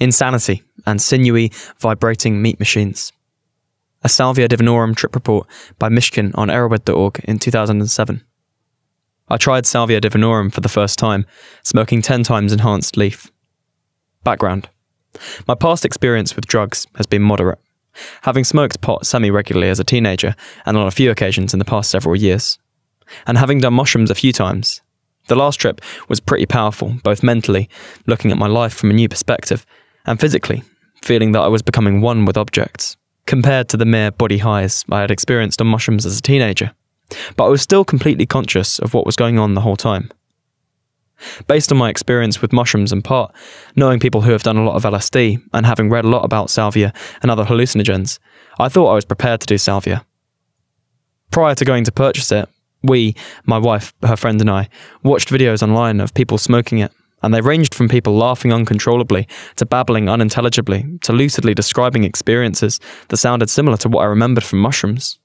insanity, and sinewy, vibrating meat machines. A Salvia divinorum trip report by Mishkin on Erowid.org in 2007. I tried Salvia divinorum for the first time, smoking 10 times enhanced leaf. Background. My past experience with drugs has been moderate, having smoked pot semi-regularly as a teenager and on a few occasions in the past several years, and having done mushrooms a few times. The last trip was pretty powerful, both mentally, looking at my life from a new perspective, and physically, feeling that I was becoming one with objects, compared to the mere body highs I had experienced on mushrooms as a teenager. But I was still completely conscious of what was going on the whole time. Based on my experience with mushrooms and pot, knowing people who have done a lot of LSD, and having read a lot about salvia and other hallucinogens, I thought I was prepared to do salvia. Prior to going to purchase it, we, my wife, her friend and I, watched videos online of people smoking it, and they ranged from people laughing uncontrollably to babbling unintelligibly to lucidly describing experiences that sounded similar to what I remembered from mushrooms.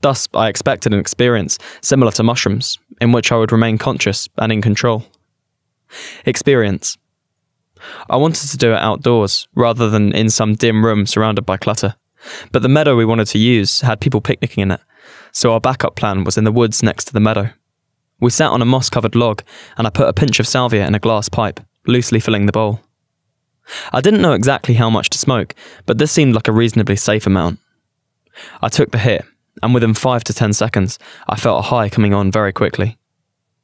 Thus, I expected an experience similar to mushrooms, in which I would remain conscious and in control. Experience. I wanted to do it outdoors, rather than in some dim room surrounded by clutter, but the meadow we wanted to use had people picnicking in it, so our backup plan was in the woods next to the meadow. We sat on a moss-covered log, and I put a pinch of salvia in a glass pipe, loosely filling the bowl. I didn't know exactly how much to smoke, but this seemed like a reasonably safe amount. I took the hit, and within 5 to 10 seconds, I felt a high coming on very quickly.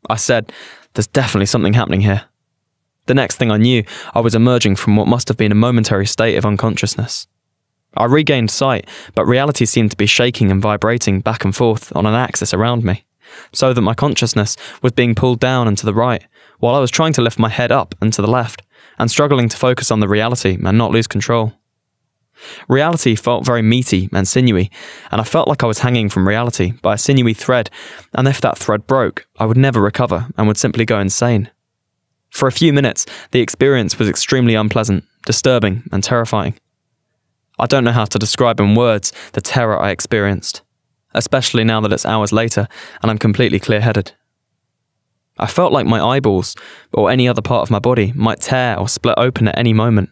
I said, "There's definitely something happening here." The next thing I knew, I was emerging from what must have been a momentary state of unconsciousness. I regained sight, but reality seemed to be shaking and vibrating back and forth on an axis around me, so that my consciousness was being pulled down and to the right, while I was trying to lift my head up and to the left, and struggling to focus on the reality and not lose control. Reality felt very meaty and sinewy, and I felt like I was hanging from reality by a sinewy thread, and if that thread broke, I would never recover and would simply go insane. For a few minutes, the experience was extremely unpleasant, disturbing, and terrifying. I don't know how to describe in words the terror I experienced, especially now that it's hours later and I'm completely clear-headed. I felt like my eyeballs, or any other part of my body, might tear or split open at any moment,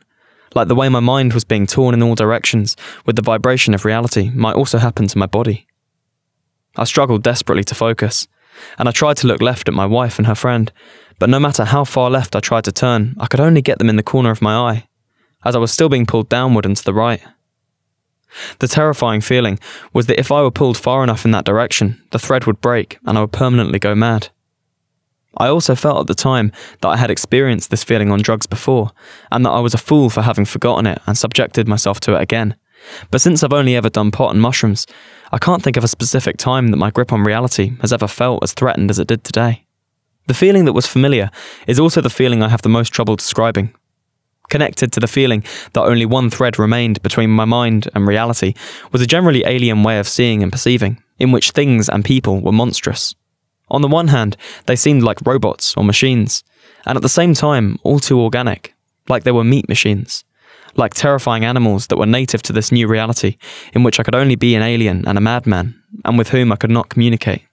like the way my mind was being torn in all directions with the vibration of reality might also happen to my body. I struggled desperately to focus, and I tried to look left at my wife and her friend, but no matter how far left I tried to turn, I could only get them in the corner of my eye, as I was still being pulled downward and to the right. The terrifying feeling was that if I were pulled far enough in that direction, the thread would break and I would permanently go mad. I also felt at the time that I had experienced this feeling on drugs before, and that I was a fool for having forgotten it and subjected myself to it again. But since I've only ever done pot and mushrooms, I can't think of a specific time that my grip on reality has ever felt as threatened as it did today. The feeling that was familiar is also the feeling I have the most trouble describing. Connected to the feeling that only one thread remained between my mind and reality was a generally alien way of seeing and perceiving, in which things and people were monstrous. On the one hand, they seemed like robots or machines, and at the same time all too organic, like they were meat machines, like terrifying animals that were native to this new reality, in which I could only be an alien and a madman, and with whom I could not communicate.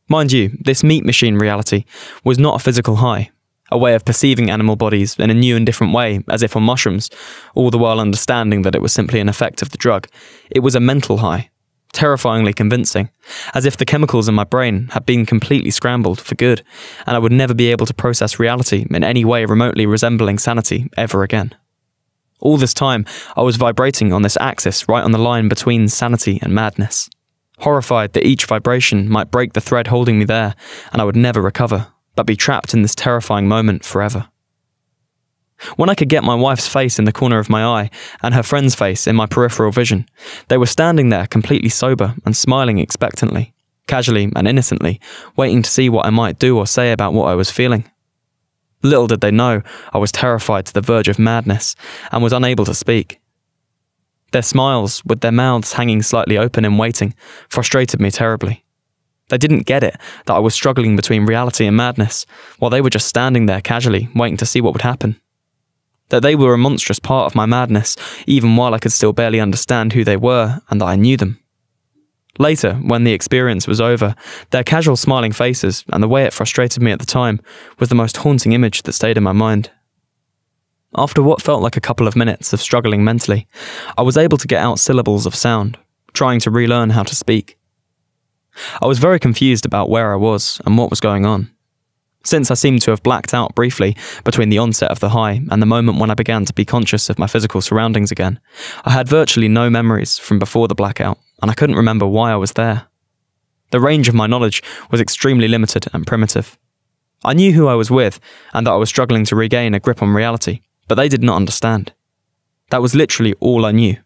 Mind you, this meat machine reality was not a physical high, a way of perceiving animal bodies in a new and different way, as if on mushrooms, all the while understanding that it was simply an effect of the drug. It was a mental high, terrifyingly convincing, as if the chemicals in my brain had been completely scrambled for good, and I would never be able to process reality in any way remotely resembling sanity ever again. All this time, I was vibrating on this axis right on the line between sanity and madness, horrified that each vibration might break the thread holding me there, and I would never recover, but be trapped in this terrifying moment forever. When I could get my wife's face in the corner of my eye, and her friend's face in my peripheral vision, they were standing there completely sober and smiling expectantly, casually and innocently, waiting to see what I might do or say about what I was feeling. Little did they know I was terrified to the verge of madness, and was unable to speak. Their smiles, with their mouths hanging slightly open in waiting, frustrated me terribly. They didn't get it that I was struggling between reality and madness, while they were just standing there casually, waiting to see what would happen. That they were a monstrous part of my madness, even while I could still barely understand who they were and that I knew them. Later, when the experience was over, their casual smiling faces and the way it frustrated me at the time was the most haunting image that stayed in my mind. after what felt like a couple of minutes of struggling mentally, I was able to get out syllables of sound, trying to relearn how to speak. I was very confused about where I was and what was going on, since I seemed to have blacked out briefly between the onset of the high and the moment when I began to be conscious of my physical surroundings again. I had virtually no memories from before the blackout, and I couldn't remember why I was there. The range of my knowledge was extremely limited and primitive. I knew who I was with and that I was struggling to regain a grip on reality, but they did not understand. That was literally all I knew.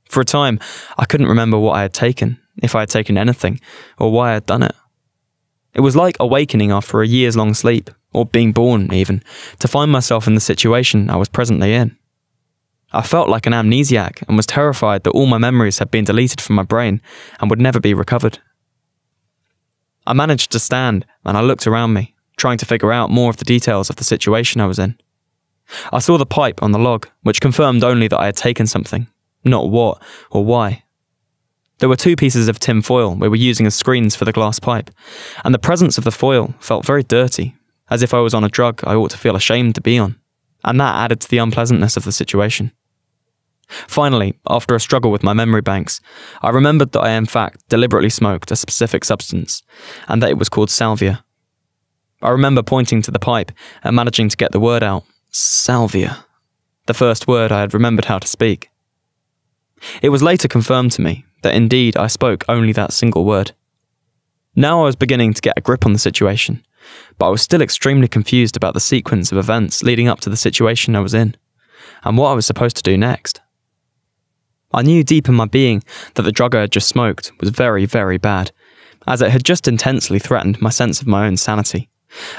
For a time, I couldn't remember what I had taken, if I had taken anything, or why I had done it. It was like awakening after a years-long sleep, or being born even, to find myself in the situation I was presently in. I felt like an amnesiac and was terrified that all my memories had been deleted from my brain and would never be recovered. I managed to stand and I looked around me, trying to figure out more of the details of the situation I was in. I saw the pipe on the log, which confirmed only that I had taken something, not what or why. There were 2 pieces of tin foil we were using as screens for the glass pipe, and the presence of the foil felt very dirty, as if I was on a drug I ought to feel ashamed to be on, and that added to the unpleasantness of the situation. Finally, after a struggle with my memory banks, I remembered that I in fact deliberately smoked a specific substance, and that it was called Salvia. I remember pointing to the pipe and managing to get the word out, Salvia, the first word I had remembered how to speak. It was later confirmed to me that indeed I spoke only that single word. Now I was beginning to get a grip on the situation, but I was still extremely confused about the sequence of events leading up to the situation I was in, and what I was supposed to do next. I knew deep in my being that the drug I had just smoked was very, very bad, as it had just intensely threatened my sense of my own sanity,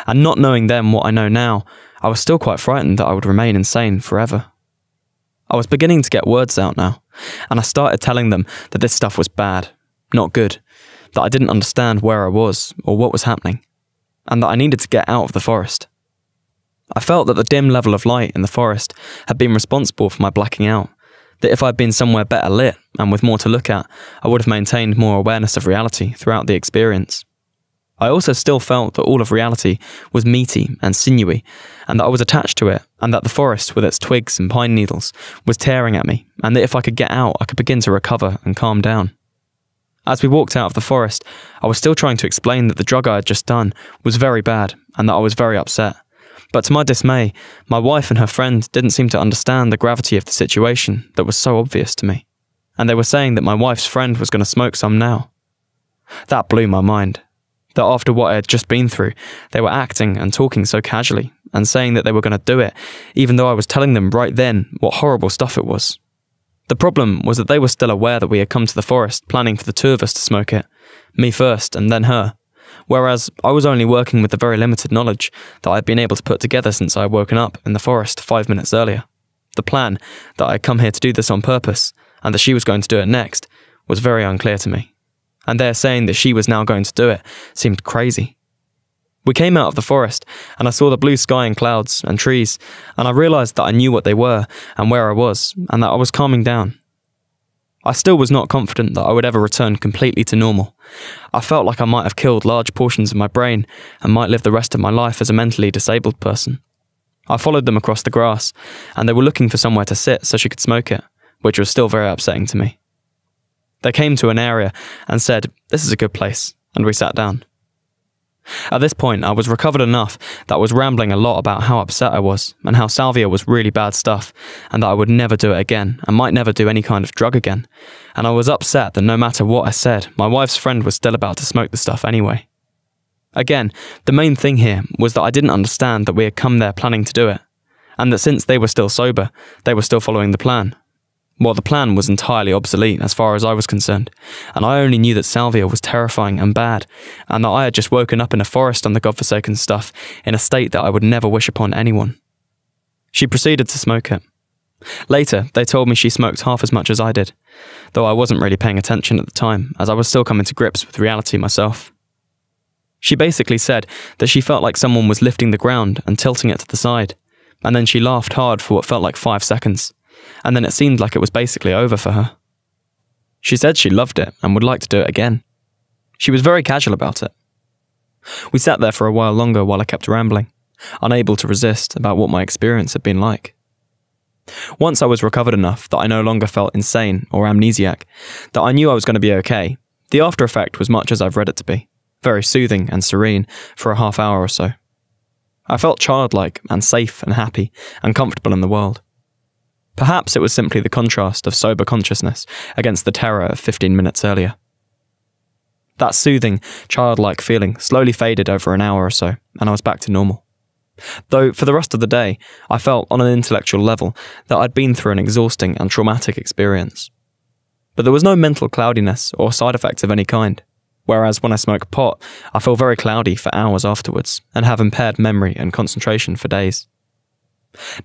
and not knowing then what I know now, I was still quite frightened that I would remain insane forever. I was beginning to get words out now, and I started telling them that this stuff was bad, not good, that I didn't understand where I was or what was happening, and that I needed to get out of the forest. I felt that the dim level of light in the forest had been responsible for my blacking out, that if I'd been somewhere better lit and with more to look at, I would have maintained more awareness of reality throughout the experience. I also still felt that all of reality was meaty and sinewy, and that I was attached to it, and that the forest with its twigs and pine needles was tearing at me, and that if I could get out, I could begin to recover and calm down. As we walked out of the forest, I was still trying to explain that the drug I had just done was very bad, and that I was very upset. But to my dismay, my wife and her friend didn't seem to understand the gravity of the situation that was so obvious to me, and they were saying that my wife's friend was going to smoke some now. That blew my mind. That after what I had just been through, they were acting and talking so casually, and saying that they were going to do it, even though I was telling them right then what horrible stuff it was. The problem was that they were still aware that we had come to the forest planning for the 2 of us to smoke it, me first and then her, whereas I was only working with the very limited knowledge that I had been able to put together since I had woken up in the forest 5 minutes earlier. The plan, that I had come here to do this on purpose, and that she was going to do it next, was very unclear to me. And their saying that she was now going to do it seemed crazy. We came out of the forest, and I saw the blue sky and clouds and trees, and I realised that I knew what they were and where I was, and that I was calming down. I still was not confident that I would ever return completely to normal. I felt like I might have killed large portions of my brain and might live the rest of my life as a mentally disabled person. I followed them across the grass, and they were looking for somewhere to sit so she could smoke it, which was still very upsetting to me. They came to an area and said, "This is a good place," and we sat down. At this point, I was recovered enough that I was rambling a lot about how upset I was, and how Salvia was really bad stuff, and that I would never do it again, and might never do any kind of drug again. And I was upset that no matter what I said, my wife's friend was still about to smoke the stuff anyway. Again, the main thing here was that I didn't understand that we had come there planning to do it, and that since they were still sober, they were still following the plan. Well, the plan was entirely obsolete as far as I was concerned, and I only knew that Salvia was terrifying and bad, and that I had just woken up in a forest on the godforsaken stuff in a state that I would never wish upon anyone. She proceeded to smoke it. Later, they told me she smoked half as much as I did, though I wasn't really paying attention at the time, as I was still coming to grips with reality myself. She basically said that she felt like someone was lifting the ground and tilting it to the side, and then she laughed hard for what felt like 5 seconds. And then it seemed like it was basically over for her. She said she loved it and would like to do it again. She was very casual about it. We sat there for a while longer while I kept rambling, unable to resist about what my experience had been like. Once I was recovered enough that I no longer felt insane or amnesiac, that I knew I was going to be okay, the after effect was much as I've read it to be, very soothing and serene for a half hour or so. I felt childlike and safe and happy and comfortable in the world. Perhaps it was simply the contrast of sober consciousness against the terror of 15 minutes earlier. That soothing, childlike feeling slowly faded over an hour or so, and I was back to normal. Though, for the rest of the day, I felt on an intellectual level that I'd been through an exhausting and traumatic experience. But there was no mental cloudiness or side effects of any kind, whereas when I smoke pot, I feel very cloudy for hours afterwards and have impaired memory and concentration for days.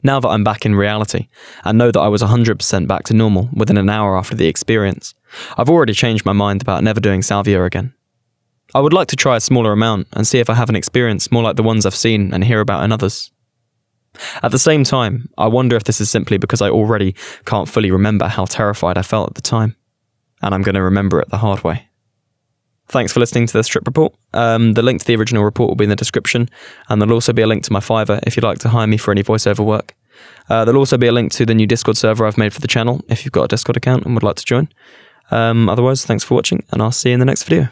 Now that I'm back in reality, and know that I was 100% back to normal within an hour after the experience, I've already changed my mind about never doing Salvia again. I would like to try a smaller amount and see if I have an experience more like the ones I've seen and hear about in others. At the same time, I wonder if this is simply because I already can't fully remember how terrified I felt at the time, and I'm going to remember it the hard way. Thanks for listening to this trip report. The link to the original report will be in the description, and there'll also be a link to my Fiverr if you'd like to hire me for any voiceover work. There'll also be a link to the new Discord server I've made for the channel if you've got a Discord account and would like to join. Otherwise, thanks for watching, and I'll see you in the next video.